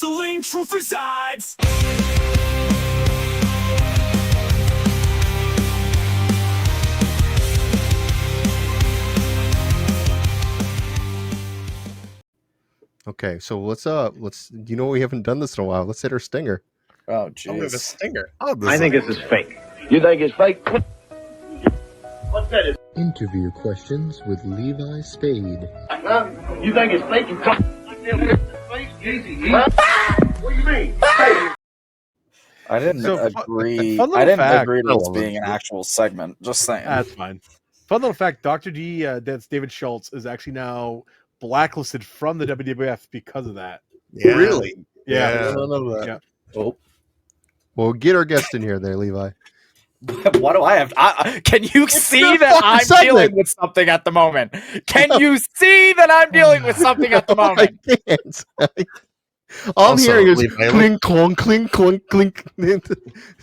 wrestling truth resides. Okay, so let's we haven't done this in a while. Let's hit our stinger. Oh, Oh, we have a jeez. stinger. I think this is fake. You think it's fake? What's that? Interview questions with Levi Spade. Huh? You think it's fake? You come. Easy. Huh? What do you mean? Hey. I didn't agree. fun I little didn't fact. agree to this being an actual segment. Just saying. That's fine. Fun little fact: Dr. D, that's David Schultz, is actually now blacklisted from the WWF because of that. Yeah. Really? Yeah. I don't know that. Yeah. Oh. Well, get our guest in here there, Levi. What do I have? Can you see your that fucking I'm segment. dealing with something at the moment? Can you see that I'm dealing with something at the moment? I can't. All I'm Also, hearing is Levi, clink, clonk, clink, clonk, clink. Once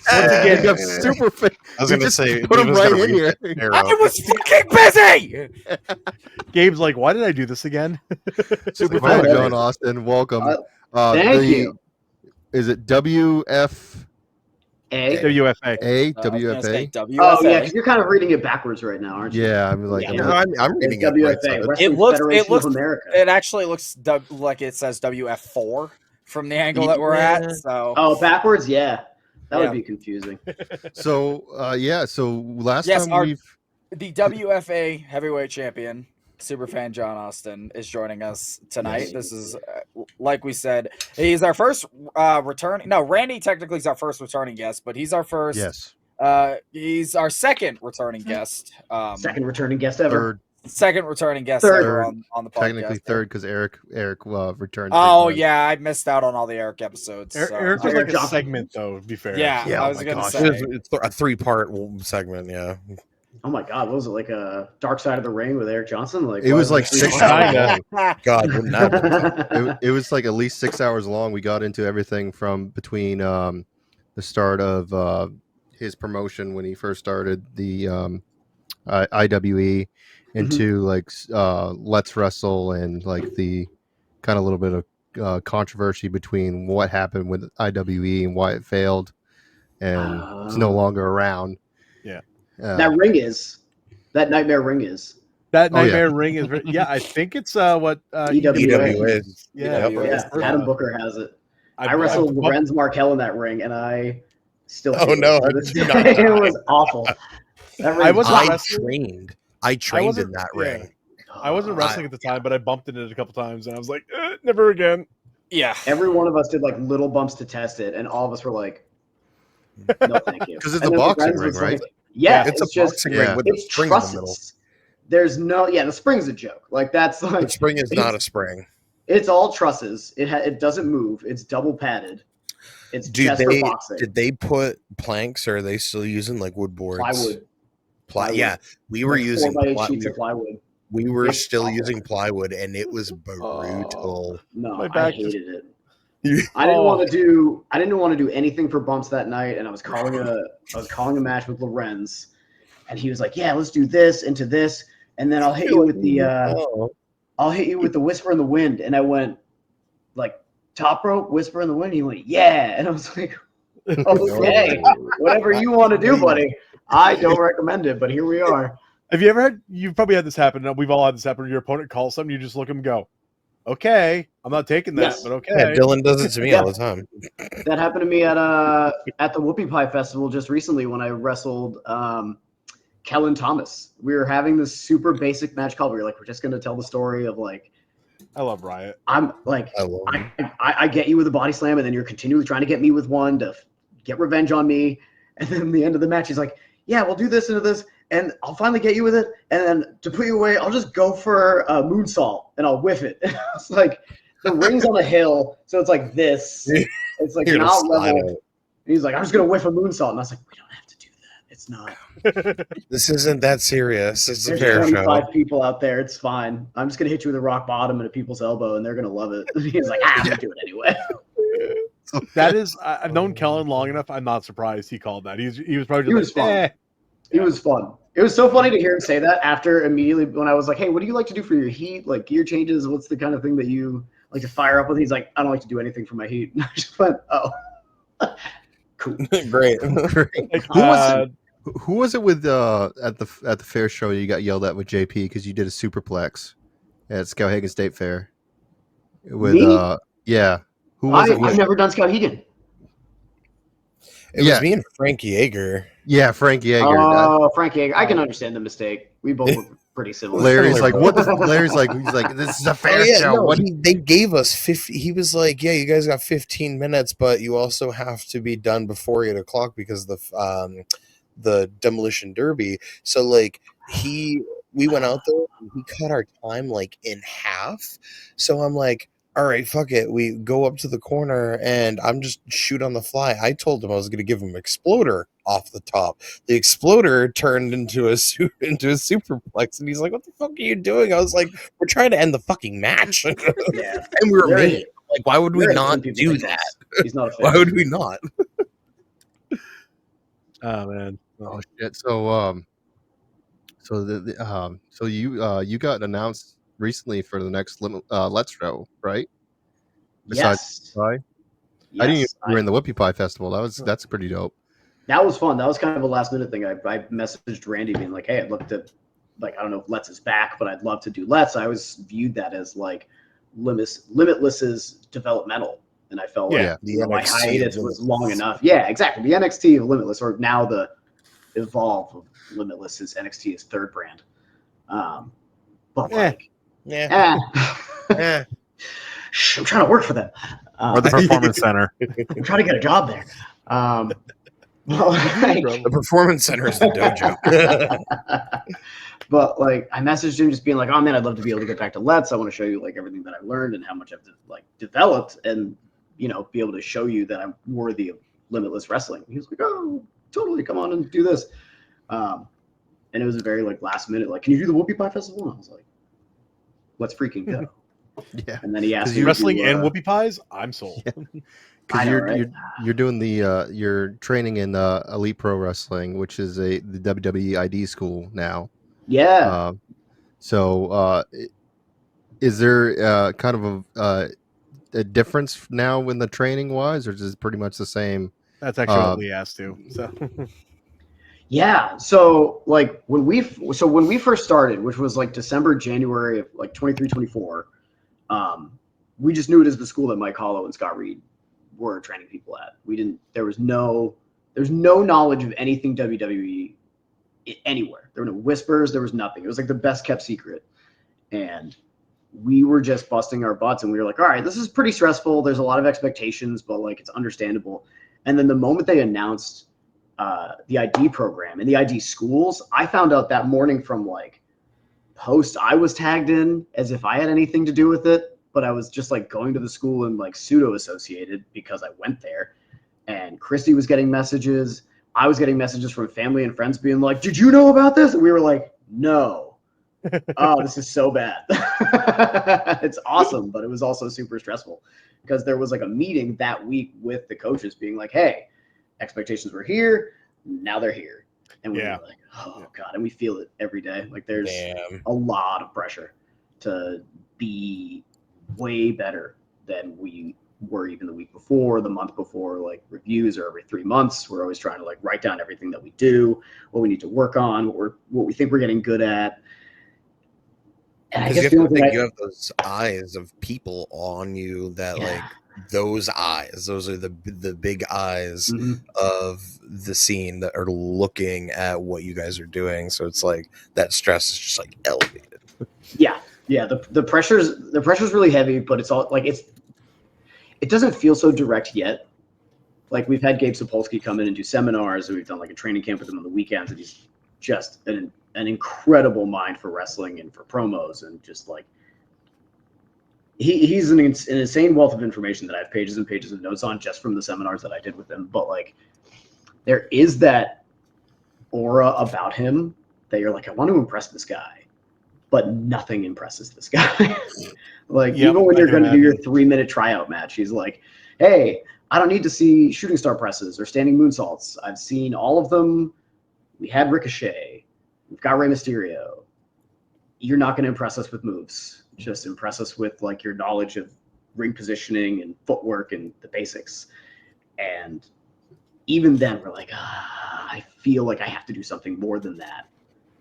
again, you have super fake. I was You going to just say, put 'em Leva's right gonna in read here. that arrow. I was fucking busy. Gabe's like, why did I do this again? Super Levi, fan John Austin, welcome. Thank you. Is it WFA? WFA. WFA? Oh, yeah, because you're kind of reading it backwards right now, aren't you? Yeah, I'm like, Yeah. I'm reading It's it. Right WFA, side. Wrestling looks- Federation it looks- of America. It actually looks like it says WF4 from the angle that we're at. So Oh, backwards? Yeah. That Yeah. would be confusing. so last Yes, time we've the WFA heavyweight champion, superfan John Austin, is joining us tonight. Yes. This is, like we said, he's our first returning. No, Randy technically is our first returning guest, but he's our first. yes, He's our second returning guest. Second returning guest ever. third, Second returning guest Third. ever on the podcast. technically third because Eric returned. Oh 3 times. yeah, I missed out on all the Eric episodes. So. Eric was Eric like a Johnson. segment, though, to be fair. Yeah, Yeah, I oh was my gonna gosh. say. It's a 3-part segment, yeah. Oh my God, what was it, like a Dark Side of the Ring with Eric Johnson? Like It was like 6 hours long. God, wouldn't that be It was like at least 6 hours long. We got into everything from between the start of his promotion when he first started the IWE into like Let's Wrestle and like the kind of little bit of controversy between what happened with IWE and why it failed and it's no longer around. Yeah. That ring is. That nightmare ring is. That Oh, yeah. nightmare ring is. Yeah, I think it's what EWA. EWA is. Yeah, EWA. Yeah, Adam Booker has it. I I've- wrestled I've- Lorenz Markel in that ring, and I still. Oh, hate no, it. I To this do day. not It die. was awful. That ring I was wasn't awful. wrestling. I trained in wasn't- that yeah. ring. I wasn't wrestling at the time, but I bumped into it a couple times, and I was like, never again. Yeah. Every one of us did like little bumps to test it, and all of us were like, "No, thank you." 'Cause it's And a then boxing Lorenz ring, was right? like, yeah, It's a just boxing yeah. ring with a it's spring in the middle. trusses. There's no, the spring's a joke. Like that's The like spring is not a spring. it's all trusses. It doesn't move. It's double padded. It's Do just for they boxing. did they put planks or are they still using like wood boards? Plywood. Plywood. Yeah, we were Like using 4x8 sheets of plywood. we were It's still awful. using plywood and it was brutal. No, My I back just- hated it. I didn't want to do anything for bumps that night, and I was calling a match with Lorenz, and he was like, "Yeah, let's do this into this, and then I'll hit you with the whisper in the wind." And I went like top rope, whisper in the wind. He went, "Yeah," and I was like, "Okay, whatever you want to do, buddy. I don't recommend it, but here we are." Have you ever had? You've probably had this happen. We've all had this happen. Your opponent calls something, you just look at him and go, "Okay, I'm not taking that, Yes. but okay." Yeah, Dylan does it to me Yeah. all the time. That happened to me at the Whoopie Pie Festival just recently when I wrestled Kellen Thomas. We were having this super basic match called. We were like, we're just going to tell the story of like, I love Riot. I'm like, I love him. I get you with a body slam, and then you're continually trying to get me with one to get revenge on me. And then the end of the match, he's like, "Yeah, we'll do this into this, and I'll finally get you with it. And then to put you away, I'll just go for a moonsault, and I'll whiff it." And I was like, the ring's on a hill, so it's like this. It's like You're gonna not slide level. it. And he's like, "I'm just gonna whiff a moonsault," and I was like, "We don't have to do that. It's not. This isn't that serious. It's a There's fair 25 show. people out there. It's fine. I'm just gonna hit you with a rock bottom and a people's elbow, and they're gonna love it." And he's like, "I'm gonna do it anyway." That is, I've known Kellen long enough. I'm not surprised he called that. He was probably just He was like, fun. It was fun. It was so funny to hear him say that after immediately when I was like, "Hey, what do you like to do for your heat? Like gear changes? What's the kind of thing that you like to fire up with. He's like, I don't like to do anything for my heat. And I just went, oh, cool. Great. Like, Who was it with at the fair show you got yelled at with JP because you did a superplex at Skowhegan State Fair? With Me? yeah. Who was it? I've never done Skowhegan. It was me and Frank Yeager. Yeah, Frank Yeager. Oh, Frank Yeager. I can understand the mistake. We both were pretty similar. Larry's like, what the? Larry's like, he's like, this is a fair show. No, they gave us 50. He was like, yeah, you guys got 15 minutes, but you also have to be done before 8 o'clock because the demolition derby. So like we went out there and he cut our time like in half. So I'm like, all right, fuck it. We go up to the corner and I'm just shoot on the fly. I told him I was going to give him exploder off the top. The exploder turned into a superplex, and he's like, "What the fuck are you doing?" I was like, "We're trying to end the fucking match." Yeah, and we were Maine. Like, why would we not do that? He's not a fan. Why would we not? Oh man. Oh shit. So so you got announced recently for the next Let's show, right? Yes. Pie? Yes. I didn't even know you were in the Whoopie Pie Festival. That's pretty dope. That was fun. That was kind of a last minute thing. I messaged Randy being like, hey, I'd love to, like, I don't know if Let's is back, but I'd love to do Let's. I always viewed that as like Limitless's developmental. And I felt like my hiatus was long enough. Yeah, exactly. The NXT of Limitless, or now the Evolve of Limitless, is NXT is third brand. But like, I'm trying to work for them. Or the Performance Center. I'm trying to get a job there. The Performance Center is the dojo. But like, I messaged him just being like, "Oh man, I'd love to be able to get back to Let's. I want to show you like everything that I've learned and how much I've like developed, and be able to show you that I'm worthy of Limitless wrestling." He was like, "Oh, totally, come on and do this." And it was a very like last minute, like, "Can you do the Whoopie Pie Festival?" And I was like, "Let's freaking go!" Yeah. And then he asked me wrestling and Whoopie Pies. I'm sold. Because you're doing you're training in Elite Pro Wrestling, which is the WWE ID school now. Yeah. So is there kind of a difference now in the training wise, or is it pretty much the same? That's actually what we asked to. So. Yeah. So like when we first started, which was like December, January of like 23, 24, we just knew it as the school that Mike Hollow and Scott Reed were training people at. There's no knowledge of anything WWE anywhere. There were no whispers. There was nothing. It was like the best kept secret. And we were just busting our butts, and we were like, all right, this is pretty stressful. There's a lot of expectations, but like, it's understandable. And then the moment they announced the ID program and the ID schools, I found out that morning from like posts I was tagged in as if I had anything to do with it, but I was just like going to the school and like pseudo associated because I went there. And Christy was getting messages. I was getting messages from family and friends being like, "Did you know about this?" And we were like, "No." Oh, this is so bad. It's awesome, but it was also super stressful because there was like a meeting that week with the coaches being like, "Hey, expectations were here, now they're here." And we were like, "Oh God," and we feel it every day. Like there's a lot of pressure to be way better than we were even the week before, the month before. Like reviews are every 3 months. We're always trying to like write down everything that we do, what we need to work on, what we think we're getting good at. And I guess you have those eyes of people on you that like those are the big eyes of the scene that are looking at what you guys are doing. So it's like that stress is just like elevated. Yeah. The pressure's really heavy, but it's all like it doesn't feel so direct yet. Like we've had Gabe Sapolsky come in and do seminars, and we've done like a training camp with him on the weekends, and he's just an incredible mind for wrestling and for promos, and just like he's an insane wealth of information that I have pages and pages of notes on just from the seminars that I did with him. But like there is that aura about him that you're like, I want to impress this guy, but nothing impresses this guy. Like even when you're going to do your 3-minute tryout match, he's like, "Hey, I don't need to see shooting star presses or standing moonsaults. I've seen all of them. We had Ricochet. We've got Rey Mysterio. You're not going to impress us with moves. Just impress us with like your knowledge of ring positioning and footwork and the basics. And even then, we're like, I feel like I have to do something more than that.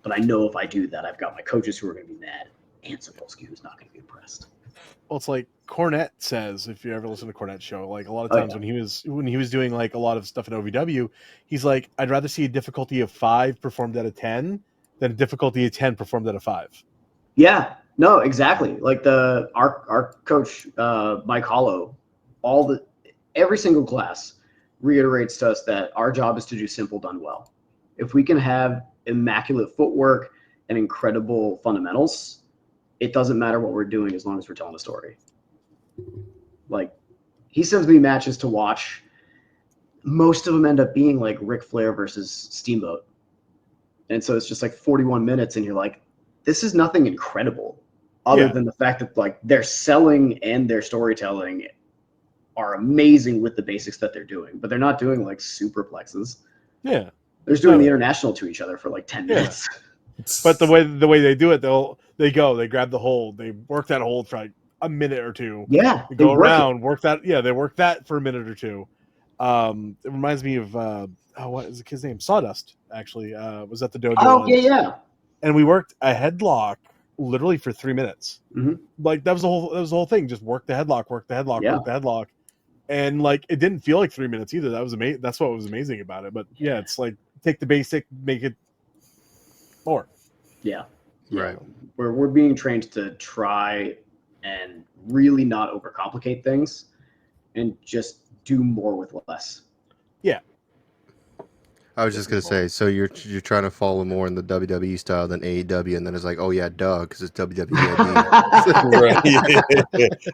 But I know if I do that, I've got my coaches who are going to be mad, and Sapolsky who's not going to be impressed. Well, it's like Cornette says, if you ever listen to Cornette's show, like a lot of times when he was doing like a lot of stuff in OVW, he's like, I'd rather see a difficulty of 5 performed out of 10 than a difficulty of 10 performed out of 5. Yeah, no, exactly. Like our coach Mike Hollow, every single class reiterates to us that our job is to do simple done well. If we can have immaculate footwork and incredible fundamentals, it doesn't matter what we're doing as long as we're telling a story. Like, he sends me matches to watch. Most of them end up being like Ric Flair versus Steamboat. And so it's just like 41 minutes and you're like, this is nothing incredible other than the fact that like their selling and their storytelling are amazing with the basics that they're doing, but they're not doing like superplexes. Yeah. They're just doing the international to each other for like 10 minutes. But the way they do it, they grab the hold, they work that hold for like a minute or two. Yeah. They go around, work that. Yeah, they work that for a minute or two. It reminds me of what is the kid's name? Sawdust, actually. Was at the dojo. Oh, yeah. And we worked a headlock literally for 3 minutes. Mm-hmm. Like that was the whole thing. Just work the headlock, work the headlock. And like it didn't feel like 3 minutes either. That was amazing. That's what was amazing about it. But yeah, it's like take the basic, make it more. Yeah. Right. We're being trained to try and really not overcomplicate things and just do more with less. Yeah. I was just gonna say, so you're trying to follow more in the WWE style than AEW, and then it's like, oh yeah, duh, because it's WWE.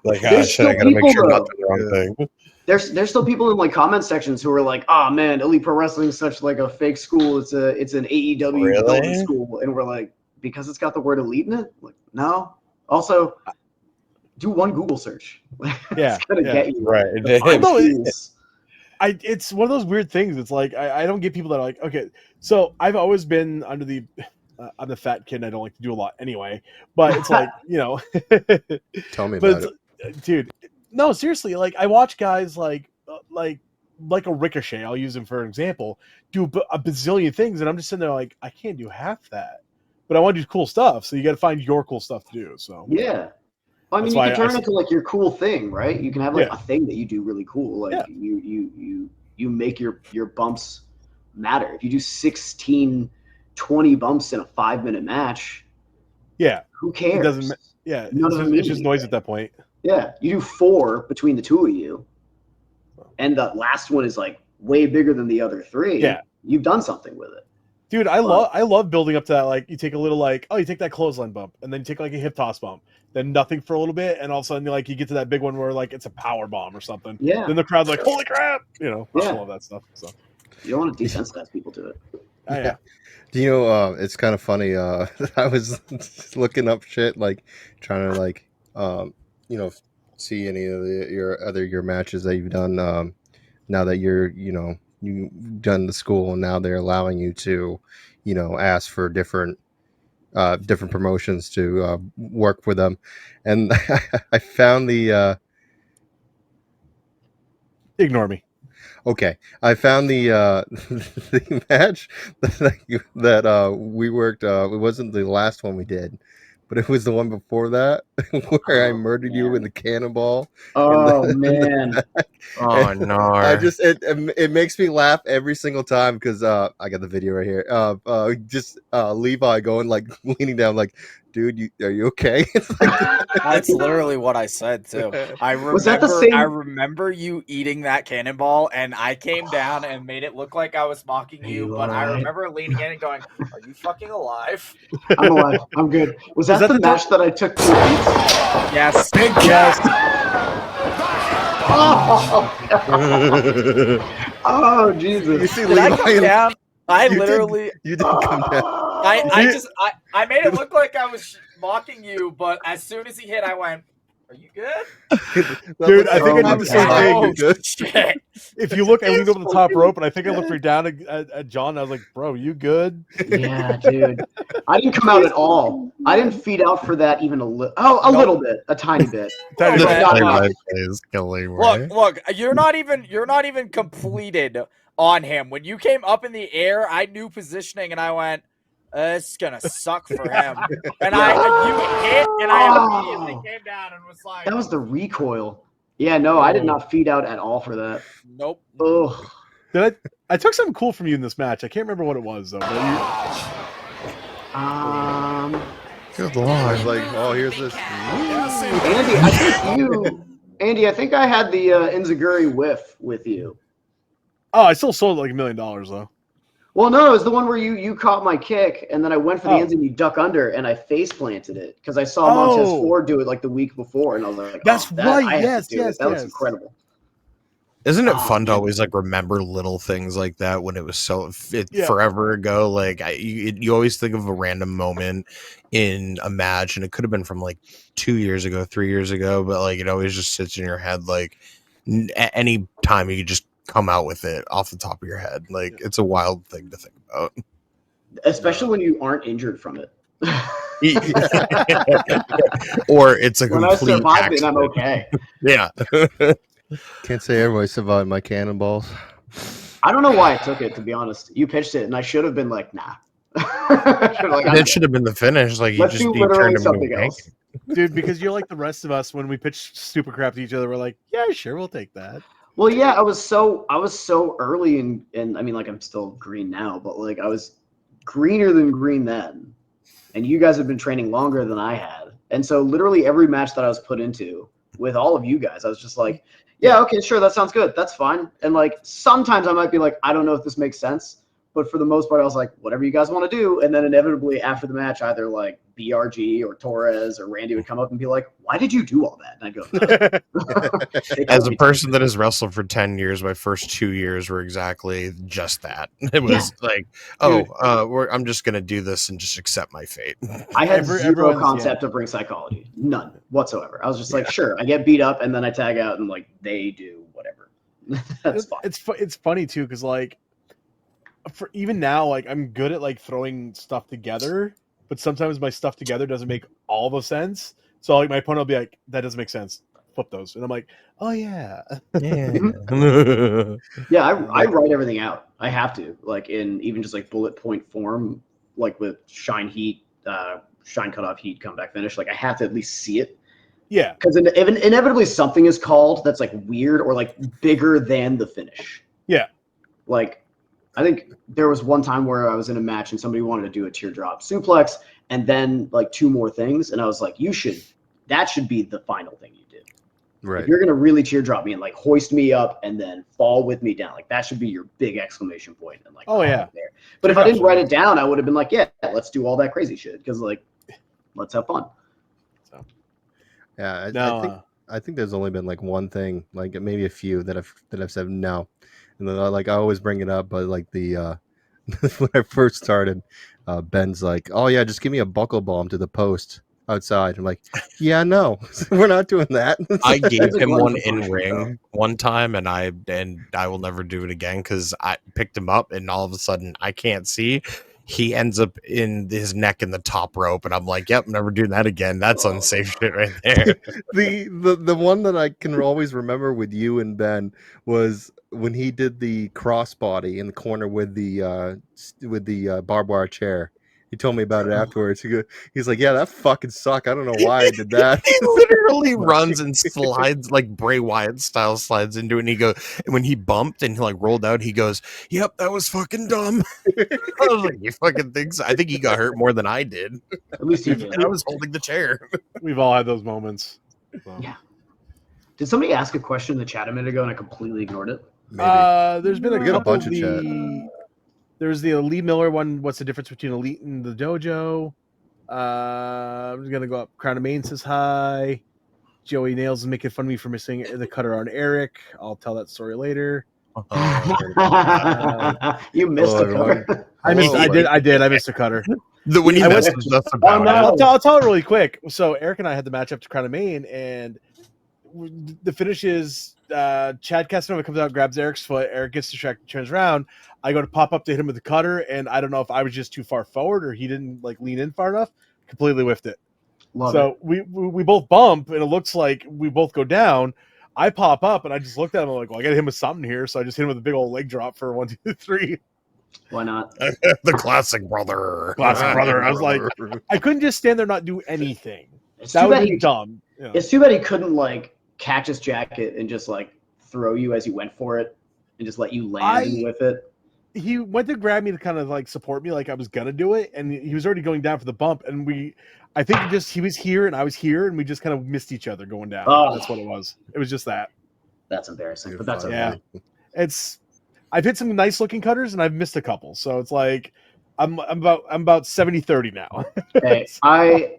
Like, shit, I gotta make sure I'm not doing the wrong thing. There's still people in like comment sections who are like, oh man, Elite Pro Wrestling is such like a fake school. It's an AEW building school, and we're like, because it's got the word elite in it. Like, no. Also, do one Google search. Yeah, it's gonna get you right. It's one of those weird things. It's like I don't get people that are like, okay, so I've always been under the I'm the fat kid and I don't like to do a lot anyway, but it's like, Tell me about it. Dude, no, seriously, like I watch guys like a Ricochet, I'll use him for an example, do a bazillion things, and I'm just sitting there like, I can't do half that, but I want to do cool stuff, so you got to find your cool stuff to do. So yeah. Well, I mean, you can turn it into like your cool thing, right? You can have like a thing that you do really cool. Like you make your bumps matter. If you do 16, 20 bumps in a 5-minute match, who cares? It doesn't. Yeah, it's just noise at that point. Yeah, you do 4 between the two of you, and the last one is like way bigger than the other 3. Yeah, you've done something with it. Dude, I love building up to that. Like, you take a little you take that clothesline bump, and then you take like a hip toss bump, then nothing for a little bit, and all of a sudden like you get to that big one where like it's a power bomb or something. Yeah. Then the crowd's like, holy crap! I love that stuff. So you don't want to desensitize people to it. Yeah. Do you know? It's kind of funny. I was looking up shit, like trying to like see any of your matches that you've done. Now that you've done the school, and now they're allowing you to, ask for different promotions to work with them, and I found the. Ignore me. Okay, I found the the match that we worked. It wasn't the last one we did, but it was the one before that where I murdered you with the cannonball. Oh man! Oh no! I just it makes me laugh every single time because I got the video right here. Just Levi going like leaning down like, dude, are you okay? That's literally what I said too. I remember you eating that cannonball, and I came down and made it look like I was mocking you. But I remember leaning in and going, "Are you fucking alive?" I'm alive. I'm good. Was that the match that I took 2 beats? Yes. Big yes. Oh Jesus! You see, Did I come down? You didn't come down. I made it look like I was mocking you, but as soon as he hit, I went, Are you good? Dude, I think I did the same thing. Oh, shit. If you look, I leaned over the top rope, and I think I looked right down at John. And I was like, "Bro, you good?" Yeah, dude. I didn't come out at all. I didn't feed out for that even a little. Oh, a little bit, a tiny bit. Tiny The bit. Not play-by-play much. is killing me. Look, you're not even completed on him. When you came up in the air, I knew positioning, and I went, "It's gonna suck for him." And you hit, and I immediately came down and was like, That was the recoil. Yeah, no, I did not feed out at all for that. "Nope." Ugh. I took something cool from you in this match. I can't remember what it was though. But Good I was lord. like, oh, here's this. Andy, I think I had the Enziguri whiff with you. I still sold it like $1 million though. Well, no, it was the one where you caught my kick, and then I went for the ends and you duck under, and I face planted it because I saw Montez Ford do it like the week before, and I was like, "That's right, I have yes, to do yes, it. That yes. was incredible." Isn't it fun to always like remember little things like that when it was forever ago? Like you always think of a random moment in a match, and it could have been from like 2 years ago, 3 years ago, but like it always just sits in your head. Like any time you just come out with it off the top of your head, like it's a wild thing to think about. Especially when you aren't injured from it. Or it's a when I complete survived accident. it, I'm okay. Yeah. Can't say everybody survived my cannonballs. I don't know why I took it, to be honest. You pitched it, and I should have been like, nah. That should have been the finish. Like Let's do literally something else. Dude, because you're like the rest of us when we pitch stupid crap to each other, we're like, yeah, sure, we'll take that. Well, yeah, I was so early in I mean, like I'm still green now, but like I was greener than green then. And you guys have been training longer than I had. And so literally every match that I was put into with all of you guys, I was just like, yeah, okay, sure, that sounds good. That's fine. And like sometimes I might be like, I don't know if this makes sense. But for the most part, I was like, whatever you guys want to do. And then inevitably after the match, either like BRG or Torres or Randy would come up and be like, why did you do all that? And I'd go, as a person that has wrestled for 10 years, my first 2 years were exactly just that. It was like, I'm just going to do this and just accept my fate. I had zero concept of ring psychology. None whatsoever. I was just like, sure, I get beat up and then I tag out and like they do whatever. That's fine. It's funny too, because like, for even now, like I'm good at like throwing stuff together, but sometimes my stuff together doesn't make all the sense. So like my opponent will be like, "That doesn't make sense. Flip those," and I'm like, "Oh yeah, yeah." I write everything out. I have to, like in even just like bullet point form, like with shine heat, shine cutoff heat, comeback finish. Like I have to at least see it. Yeah, because inevitably something is called that's like weird or like bigger than the finish. Yeah, like. I think there was one time where I was in a match and somebody wanted to do a teardrop suplex and then like two more things. And I was like, that should be the final thing you do. Right. If you're going to really teardrop me and like hoist me up and then fall with me down, like that should be your big exclamation point. And like, there. But if I didn't write it down, I would have been like, yeah, let's do all that crazy shit. Cause like, let's have fun. So. Yeah. I think there's only been like one thing, like maybe a few that I've said no. And then I always bring it up, but like the when I first started, Ben's like, "Oh yeah, just give me a buckle bomb to the post outside." I'm like, "Yeah, no, we're not doing that." I gave him one in ring one time, and I will never do it again because I picked him up, and all of a sudden I can't see. He ends up in his neck in the top rope, and I'm like, "Yep, never doing that again. That's unsafe shit right there." The one that I can always remember with you and Ben was when he did the crossbody in the corner with the barbed wire chair. He told me about it afterwards. He's like, "Yeah, that fucking sucked. I don't know why I did that." He literally runs and slides like Bray Wyatt style, slides into it. And he goes, and when he bumped and he like rolled out, he goes, "Yep, that was fucking dumb." I was like, "You fucking think so?" I think he got hurt more than I did. At least he did. And I was holding the chair. We've all had those moments. So. Yeah. Did somebody ask a question in the chat a minute ago and I completely ignored it? Maybe. There's been a bunch of chat. There's the Lee Miller one. What's the difference between elite and the dojo? I'm just gonna go up. Crown of Maine says hi. Joey Nails is making fun of me for missing the cutter on Eric. I'll tell that story later. You missed Hello, a cutter. everyone. I missed. Hello, I did. I missed a cutter. When you I missed, went- that's Oh, about no. it. I'll tell it really quick. So Eric and I had the match up to Crown of Maine, and the finish is Chad Casanova comes out, grabs Eric's foot. Eric gets distracted, turns around. I go to pop up to hit him with the cutter, and I don't know if I was just too far forward or he didn't like lean in far enough. Completely whiffed it. Love So it. we both bump, and it looks like we both go down. I pop up, and I just looked at him. I'm like, well, I got to hit him with something here. So I just hit him with a big old leg drop for 1, 2, 3. Why not? The classic brother. Classic brother. I was like, I couldn't just stand there and not do anything. It's That too would bad be he, dumb. You know. it's too bad he couldn't like catch his jacket and just like throw you as he went for it and just let you land with it. He went to grab me to kind of like support me, like I was gonna do it, and he was already going down for the bump, and I think he was here and I was here, and we just kind of missed each other going down. Oh. That's what it was. It was just that. That's embarrassing, but that's okay. Yeah. I've hit some nice looking cutters and I've missed a couple, so it's like I'm about 70-30 now. Hey,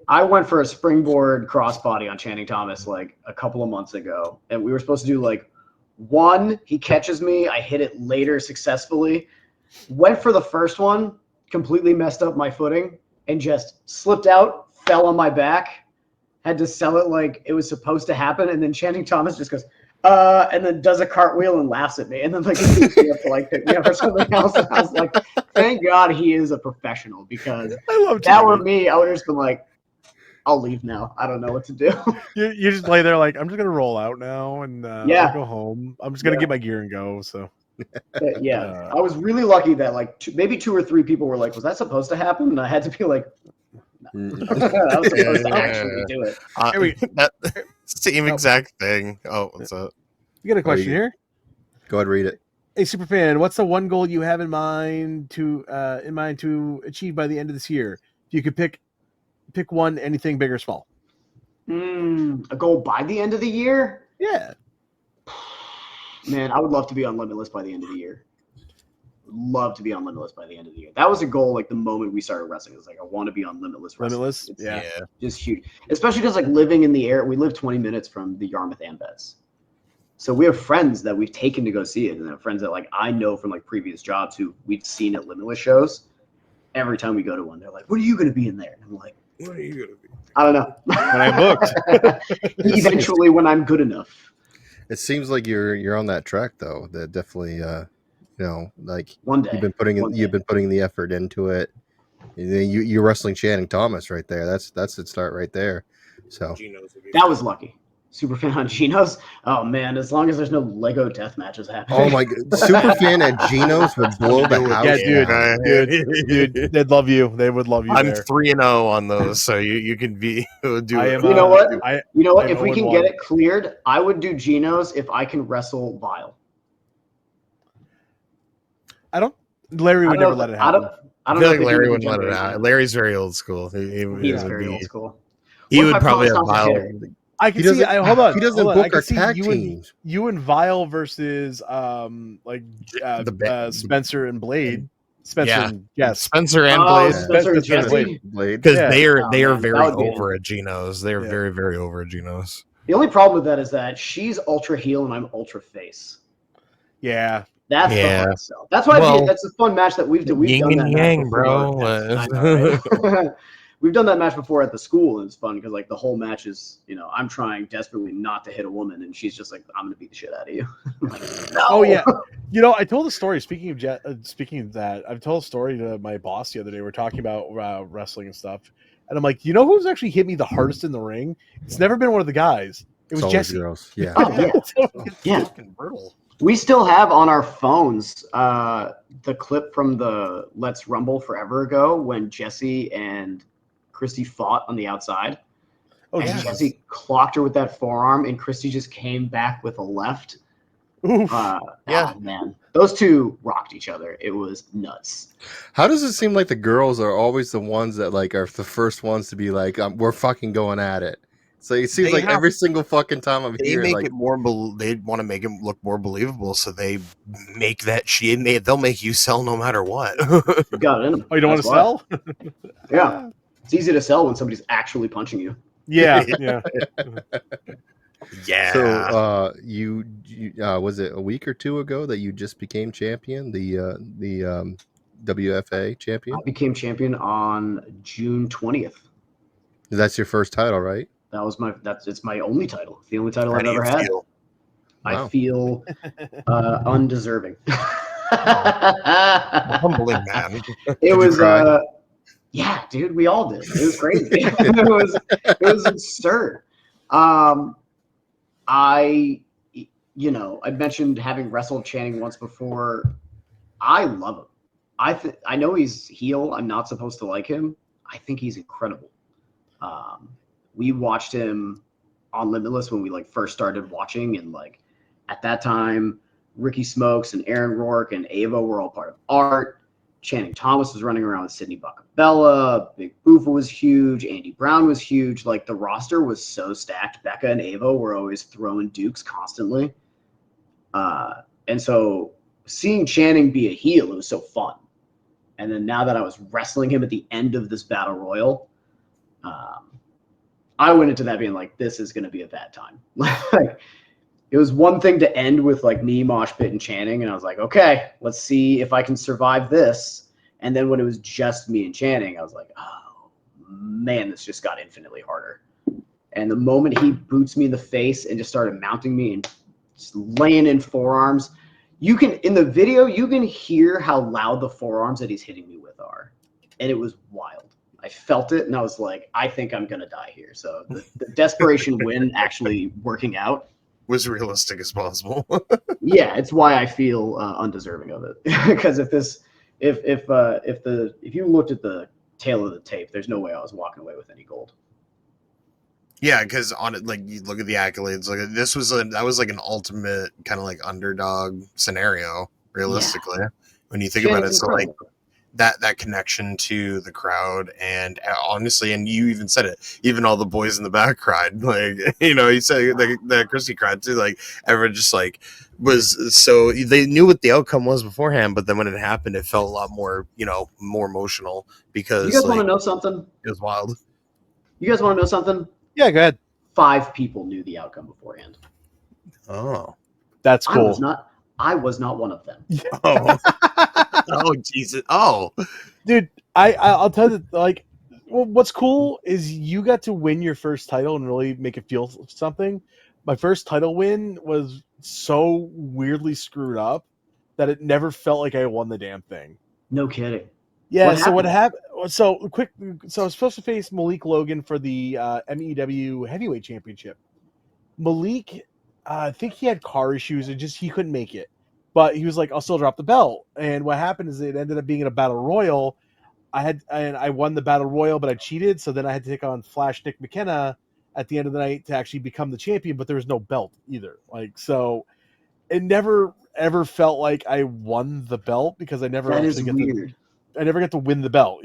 I went for a springboard crossbody on Channing Thomas like a couple of months ago, and we were supposed to do like one. He catches me, I hit it later successfully. Went for the first one, completely messed up my footing, and just slipped out, fell on my back. Had to sell it like it was supposed to happen, and then Channing Thomas just goes, and then does a cartwheel and laughs at me, and then like he picks me up to like pick me up or something else. And I was like, thank God he is a professional, because if that were me, I would have just been like, I'll leave now. I don't know what to do. You just lay there like, I'm just gonna roll out now and I'll go home. I'm just gonna get my gear and go. So yeah, I was really lucky that like maybe 2 or 3 people were like, was that supposed to happen? And I had to be like, no. I was supposed to actually do it. Same exact thing. Oh, what's up? You got a question here? Go ahead, read it. Hey, Superfan, what's the one goal you have in mind to achieve by the end of this year? If you could pick one, anything big or small. A goal by the end of the year? Yeah. Man, I would love to be on Limitless by the end of the year. Love to be on Limitless by the end of the year. That was a goal like the moment we started wrestling. It was like, I want to be on Limitless wrestling. Limitless? Yeah. Just huge. Especially because like living in the air, we live 20 minutes from the Yarmouth Ambets. So we have friends that we've taken to go see it, and then friends that like I know from like previous jobs who we've seen at Limitless shows. Every time we go to one, they're like, "When are you going to be in there?" And I'm like, "What are you going to be?" I don't know. When I'm booked. Eventually, when I'm good enough. It seems like you're on that track though. That definitely, like one day you've been putting the effort into it. You're wrestling Channing Thomas right there. That's the start right there. So that was lucky. Superfan on Geno's. Oh man, as long as there's no Lego death matches happening. Oh my god, Superfan at Geno's would blow the house. Yeah, dude, they'd love you. They would love you. I'm 3-0 on those, so you can be do it. You know what? If we can get it cleared, I would do Geno's if I can wrestle Vile. Larry would never let it happen. I feel like Larry wouldn't let it out. Larry's very old school. He is very old school. He would probably have Vile. I can see. Hold on. He doesn't book our tag teams. You and Vile versus Spencer and Blade. Spencer and Blade. Spencer and Blade. Because they are very over at Geno's. They are very, very over at Geno's. The only problem with that is that she's ultra heel and I'm ultra face. Yeah. That's the hard sell. That's why that's a fun match that we've done. Yin and yang, bro. We've done that match before at the school, and it's fun because like the whole match is, I'm trying desperately not to hit a woman, and she's just like, "I'm gonna beat the shit out of you." Like, no. Oh yeah, I told a story. Speaking of that, I've told a story to my boss the other day. We're talking about wrestling and stuff, and I'm like, who's actually hit me the hardest in the ring? It's never been one of the guys. It was Jesse. Girls. Yeah. Oh, yeah. Fucking brutal. We still have on our phones the clip from the Let's Rumble forever ago when Jesse and Christy fought on the outside. Oh, and Jesse clocked her with that forearm, and Christy just came back with a left. Oh, man. Those two rocked each other. It was nuts. How does it seem like the girls are always the ones that like are the first ones to be like, we're fucking going at it? So it seems like every single fucking time I'm here, they make it more. They want to make it look more believable, so they make that they'll make you sell no matter what. You got it in them. Oh, you don't want to sell? Yeah, it's easy to sell when somebody's actually punching you. Yeah. Yeah. So you was it a week or two ago that you just became champion, the WFA champion? I became champion on June 20th. That's your first title, right? It's my only title. It's the only title How I've do you ever had. feel? I Wow. feel undeserving. Humbling, man. It was cry? yeah, dude, we all did. It was crazy. it was absurd. I mentioned having wrestled Channing once before. I love him. I know he's heel. I'm not supposed to like him. I think he's incredible. We watched him on Limitless when we first started watching, and at that time, Ricky Smokes and Aaron Rourke and Ava were all part of Art. Channing Thomas was running around with Sidney Bacabella. Big Boofa was huge. Andy Brown was huge. The roster was so stacked. Becca and Ava were always throwing dukes constantly. And so seeing Channing be a heel, it was so fun. And then now that I was wrestling him at the end of this battle royal, I went into that being this is going to be a bad time. It was one thing to end with me, Mosh Pit, and Channing, and I was like, okay, let's see if I can survive this. And then when it was just me and Channing, I was like, oh man, this just got infinitely harder. And the moment he boots me in the face and just started mounting me and just laying in forearms, in the video you can hear how loud the forearms that he's hitting me with are, and it was wild. I felt it, and I was like, I think I'm gonna die here. So the desperation win actually working out was realistic as possible. Yeah, it's why I feel undeserving of it. Because if you looked at the tail of the tape, there's no way I was walking away with any gold. Yeah, because on it, you look at the accolades. That was an ultimate kind of underdog scenario, realistically. Yeah. When you think about it, so that connection to the crowd, and honestly, and you even said it, even all the boys in the back cried. You said that Christy cried too. Everyone just was so they knew what the outcome was beforehand, but then when it happened, it felt a lot more, more emotional because you guys want to know something? It was wild. You guys want to know something? Yeah, go ahead. 5 people knew the outcome beforehand. Oh, that's cool. I was not one of them. Oh, oh Jesus! Oh, dude, I'll tell you, what's cool is you got to win your first title and really make it feel something. My first title win was so weirdly screwed up that it never felt like I won the damn thing. No kidding. Yeah. What happened? So I was supposed to face Malik Logan for the MEW Heavyweight Championship. Malik, I think he had car issues and he couldn't make it. But he was like, I'll still drop the belt. And what happened is it ended up being in a battle royal. I won the battle royal, but I cheated. So then I had to take on Flash Nick McKenna at the end of the night to actually become the champion, but there was no belt either. So it never ever felt like I won the belt because I never I never got to win the belt,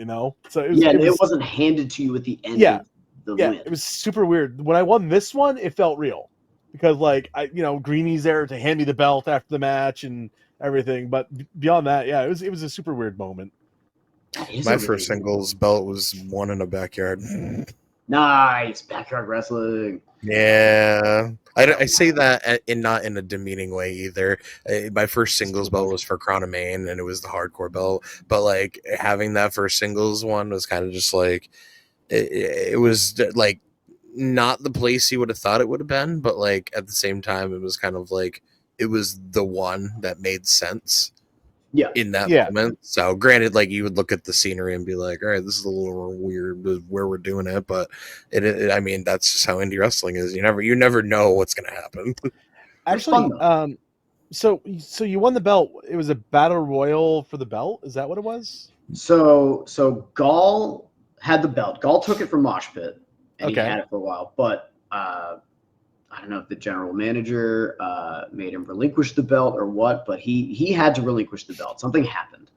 So it wasn't handed to you at the end of the win. It was super weird. When I won this one, it felt real. Because Greeny's there to hand me the belt after the match and everything, but beyond that, it was a super weird moment. My first singles belt was won in a backyard. Nice backyard wrestling. Yeah, I say that not in a demeaning way either. My first singles belt was for Crown of Maine, and it was the hardcore belt. But having that first singles one was kind of just it was not the place you would have thought it would have been, but at the same time, it was kind of it was the one that made sense. Yeah. In that moment. So granted, you would look at the scenery and be like, all right, this is a little weird where we're doing it, but I mean, that's just how indie wrestling is. You never know what's going to happen. Actually, so you won the belt. It was a battle royal for the belt. Is that what it was? So Gall had the belt. Gall took it from Mosh Pit. And he had it for a while, but I don't know if the general manager made him relinquish the belt or what, but he had to relinquish the belt. Something happened,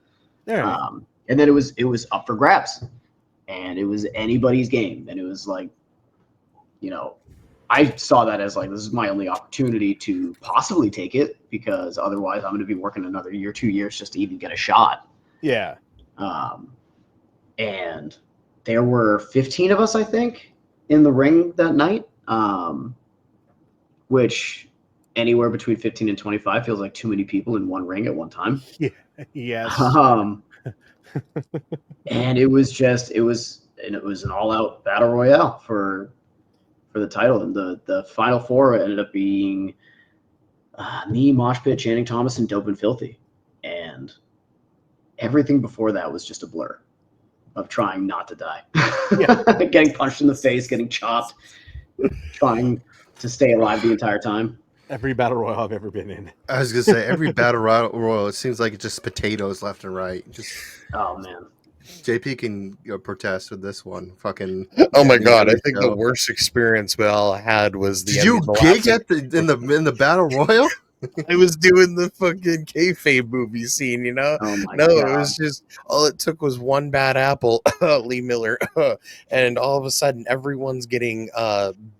and then it was up for grabs, and it was anybody's game, and it was I saw that as this is my only opportunity to possibly take it because otherwise I'm going to be working another year, 2 years just to even get a shot. Yeah. And there were 15 of us, I think, in the ring that night. which anywhere between 15 and 25 feels like too many people in one ring at one time. Yeah. Yes. And it was an all-out battle royale for the title, and the final four ended up being me, Mosh Pit, Channing Thomas, and Dope and Filthy, and everything before that was just a blur of trying not to die. Yeah. Getting punched in the face, getting chopped, trying to stay alive the entire time. Every battle royale I've ever been in. I was gonna say every battle royal. It seems like it's just potatoes left and right. Just oh man, JP can protest with this one. Fucking. Oh my god! I think the worst experience we all had was the. Did you gig at in the battle royal? I was doing the fucking kayfabe movie scene, you know. Oh my no, God. It was just all it took was one bad apple, Lee Miller, and all of a sudden everyone's getting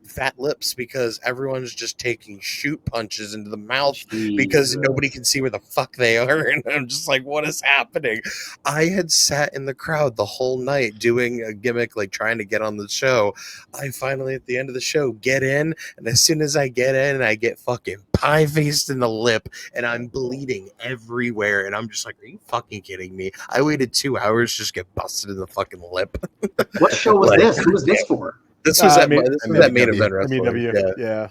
fat lips because everyone's just taking shoot punches into the mouth because nobody can see where the fuck they are, and I'm just like, what is happening? I had sat in the crowd the whole night doing a gimmick, like trying to get on the show. I finally at the end of the show get in, and as soon as I get in, I get fucking pie-faced in the lip, and I'm bleeding everywhere, and I'm just like, are you fucking kidding me? I waited 2 hours just to get busted in the fucking lip. What show was this? Who was this for? This was that main event wrestling. Yeah.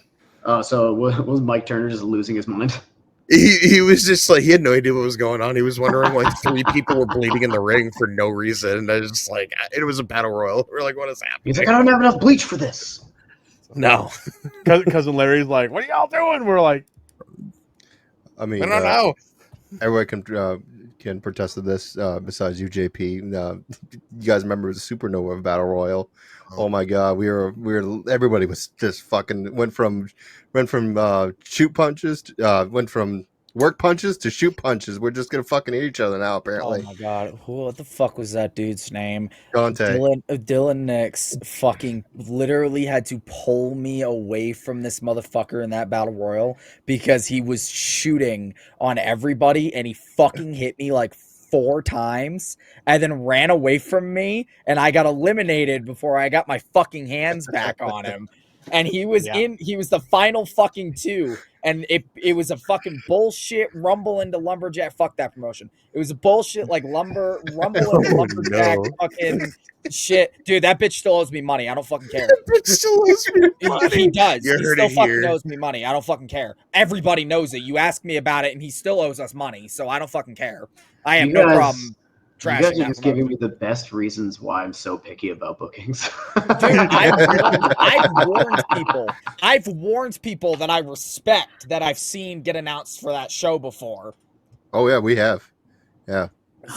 So was Mike Turner just losing his mind? He was just like, he had no idea what was going on. He was wondering like 3 people were bleeding in the ring for no reason, and I was just like, it was a battle royal. We're like, what is happening? He's like, I don't have enough bleach for this. No. Cousin Larry's like, what are y'all doing? We're like, I mean, I don't know. Everyone can protest to this besides you, JP. You guys remember the Supernova Battle Royal? Oh my God, we were everybody was just fucking went from shoot punches went from work punches to shoot punches. We're just gonna fucking hit each other now, apparently. Oh my God, what the fuck was that dude's name? Dante. Dylan Nix fucking literally had to pull me away from this motherfucker in that battle royal because he was shooting on everybody and he fucking hit me like 4 times and then ran away from me, and I got eliminated before I got my fucking hands back on him. And he was he was the final fucking 2. And it was a fucking bullshit rumble into lumberjack. Fuck that promotion. It was a bullshit like rumble into lumberjack fucking shit. Dude, that bitch still owes me money. I don't fucking care. That bitch still owes me money. He does. You He heard still it fucking here. owes me money. I don't fucking care. Everybody knows it. You ask me about it, and he still owes us money. So I don't fucking care. I have no problem. You guys are just giving me the best reasons why I'm so picky about bookings. Dude, I've warned people. I've warned people that I respect that I've seen get announced for that show before. Oh yeah, we have. Yeah.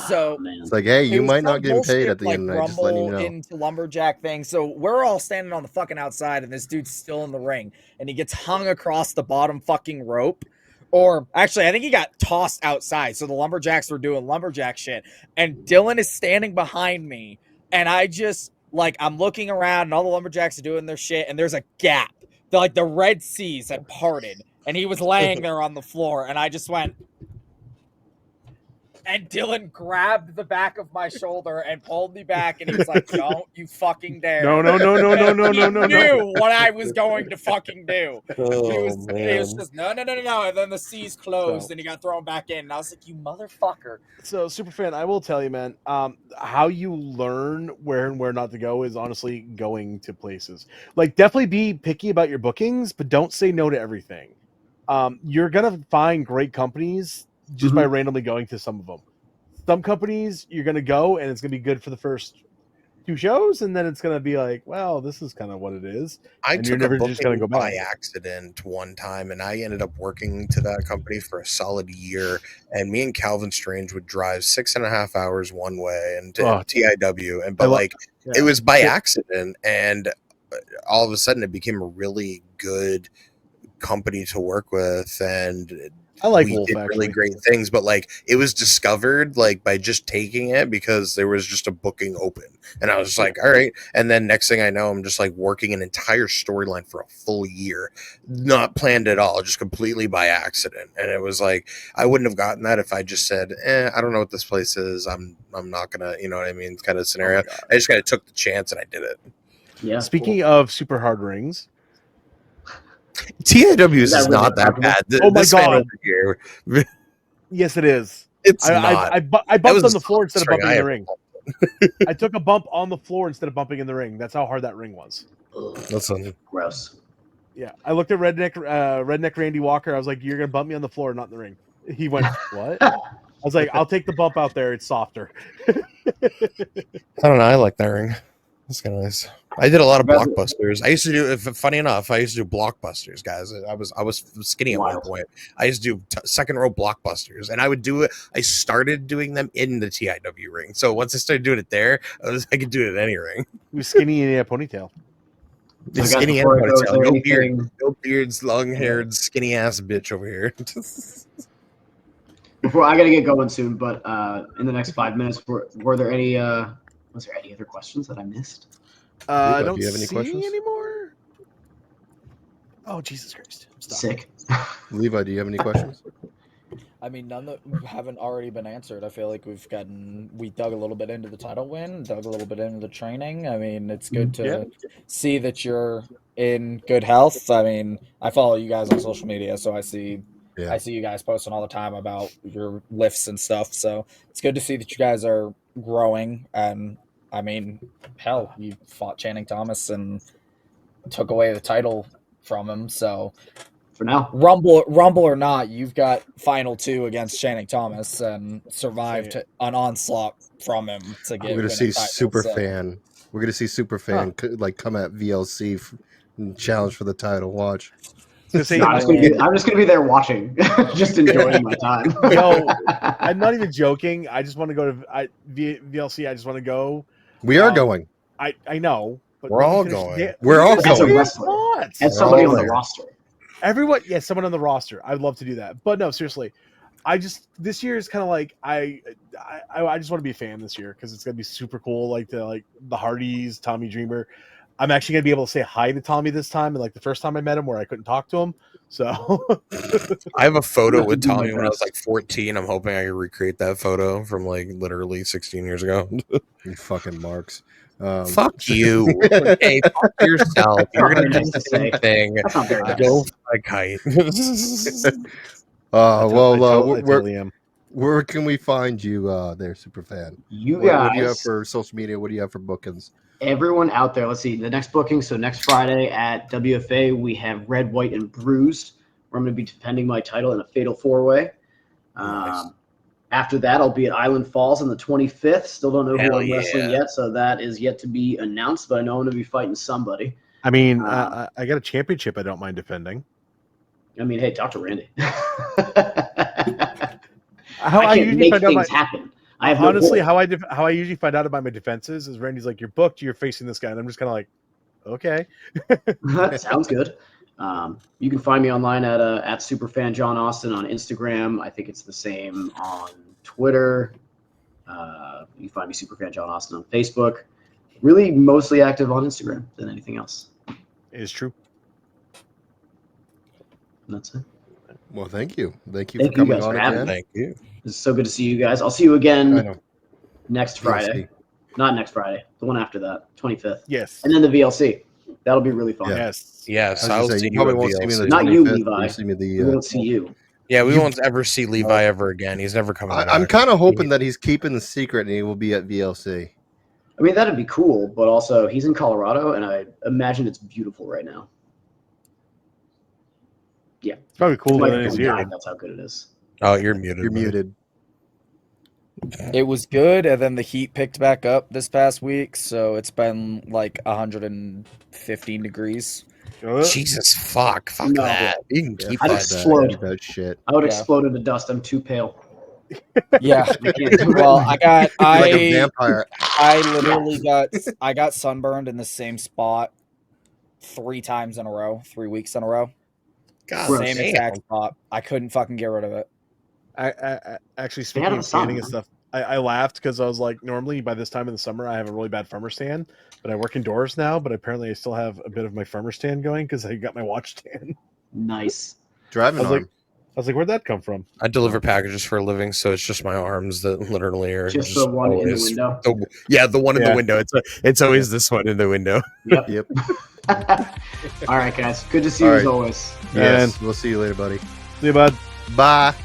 So it's like, hey, you might not get paid at the like end of the night. Just letting you know. Into lumberjack thing. So we're all standing on the fucking outside, and this dude's still in the ring, and he gets hung across the bottom fucking rope. Or actually, I think he got tossed outside. So the lumberjacks were doing lumberjack shit. And Dylan is standing behind me. And I just, like, I'm looking around and all the lumberjacks are doing their shit. And there's a gap. The Red Seas had parted. And he was laying there on the floor. And I just went. And Dylan grabbed the back of my shoulder and pulled me back. And he was like, don't you fucking dare. No. He knew what I was going to fucking do. Oh, He was just, no. And then the seas closed So- and he got thrown back in. And I was like, you motherfucker. So, Superfan, I will tell you, man, how you learn where and where not to go is honestly going to places. Like, definitely be picky about your bookings, but don't say no to everything. You're going to find great companies just by randomly going to some of them. Some companies, you're going to go, and it's going to be good for the first 2 shows, and then it's going to be like, well, this is kind of what it is. I And you're took a never just gonna booking go by back. accident one time, and I ended up working to that company for a solid year. And me and Calvin Strange would drive 6.5 hours one way and to TIW, and it was by accident, and all of a sudden it became a really good company to work with, and I like we Wolf, did really actually. great things. But like, it was discovered like by just taking it because there was just a booking open, and I was just like, all right. And then next thing I know, I'm just like working an entire storyline for a full year, not planned at all, just completely by accident. And it was like, I wouldn't have gotten that if I just said, I don't know what this place is. I'm not gonna, you know what I mean, kind of scenario. I just kind of took the chance and I did it. Yeah. Speaking of super hard rings, TIWs is not that bad. Oh my God. Over here, Yes, it is. it's I not. bumped on the floor instead of bumping in the I ring. I took a bump on the floor instead of bumping in the ring. That's how hard that ring was. Listen, Gross. Yeah, I looked at Redneck Randy Walker. I was like, "You're gonna bump me on the floor, not in the ring." He went, "What?" I was like, "I'll take the bump out there. It's softer." I don't know. I like that ring. That's kind of nice. I did a lot of blockbusters. I used to do. Funny enough, I used to do blockbusters, guys. I was skinny at one point. I used to do second row blockbusters, and I would do it. I started doing them in the TIW ring. So once I started doing it there, I could do it at any ring. He was skinny and he had a ponytail. So guys, Skinny and before I go, is ponytail. there No anything- beard. No beards. Long haired, skinny ass bitch over here. Before I gotta get going soon, but in the next 5 minutes, were there any? Was there any other questions that I missed? I don't do you have any see questions? anymore. Oh, Jesus Christ! Stop. Sick. Levi, do you have any questions? I mean, none that haven't already been answered. I feel like we dug a little bit into the title win, dug a little bit into the training. I mean, it's good to see that you're in good health. I mean, I follow you guys on social media, so I see you guys posting all the time about your lifts and stuff. So it's good to see that you guys are growing. And I mean, hell, you fought Channing Thomas and took away the title from him. So for now, Rumble or not, you've got final 2 against Channing Thomas and survived an onslaught from him to get. We're gonna see Superfan. We're gonna see Superfan like come at VLC and challenge for the title. Watch. I'm just gonna be there watching, just enjoying my time. Yo, I'm not even joking. I just want to go to VLC. I just want to go. We are going. I know. But we're all going. We're all As a going. wrestler, as somebody on the roster. Everyone, someone on the roster. I'd love to do that, but no, seriously. This year is kind of like I just want to be a fan this year because it's gonna be super cool. Like the Hardys, Tommy Dreamer. I'm actually gonna be able to say hi to Tommy this time, and like the first time I met him, where I couldn't talk to him. So I have a photo with Tommy when I was like 14. I'm hoping I can recreate that photo from like literally 16 years ago. You fucking marks. Fuck you. Hey, fuck yourself. You're gonna do the same thing. That's not very nice. Go fly a kite. Where can we find you there, Superfan? You guys. What do you have for social media? What do you have for bookings? Everyone out there, let's see the next booking. So next Friday at WFA, we have Red, White, and Bruised, where I'm going to be defending my title in a fatal 4-way. Nice. After that, I'll be at Island Falls on the 25th. Still don't know who I'm wrestling yet, so that is yet to be announced. But I know I'm going to be fighting somebody. I mean, I got a championship I don't mind defending. I mean, hey, talk to Randy. How I can't make things happen. I have honestly, how I usually find out about my defenses is Randy's like, "You're booked. You're facing this guy," and I'm just kind of like, "Okay." That sounds good. You can find me online at Superfan John Austin on Instagram. I think it's the same on Twitter. You can find me Superfan John Austin on Facebook. Really, mostly active on Instagram than anything else. It is true. And that's it. Well, thank you. Thank you for coming on again. Thank you. It's so good to see you guys. I'll see you again next Friday. Not next Friday. The one after that, 25th. Yes. And then the VLC. That'll be really fun. Yes. I'll see you. Probably won't see me the 25th. Not you, Levi. See me we won't see you. Yeah, we won't ever see Levi ever again. He's never coming back. I'm kind of hoping that he's keeping the secret and he will be at VLC. I mean, that'd be cool, but also he's in Colorado, and I imagine it's beautiful right now. Yeah. It's probably cooler than it is here. That's how good it is. Oh, you're muted. You're muted. It was good, and then the heat picked back up this past week, so it's been like 115 degrees. Jesus, fuck that. You can keep I'd that. explode. That shit. I would explode into dust. I'm too pale. Yeah. Well, like a vampire. I got sunburned in the same spot 3 times in a row, 3 weeks in a row. God, same exact spot. I couldn't fucking get rid of it. I actually, speaking of tanning and stuff, I laughed because I was like, normally by this time in the summer I have a really bad farmer's tan, but I work indoors now. But apparently I still have a bit of my farmer's tan going because I got my watch tan. Nice. Driving arm. I was like, where'd that come from? I deliver packages for a living, so it's just my arms that literally are just the one in the window. The one in the window. It's always this one in the window. Yep. All right, guys. Good to see you as always. Yes, we'll see you later, buddy. See you, bud. Bye.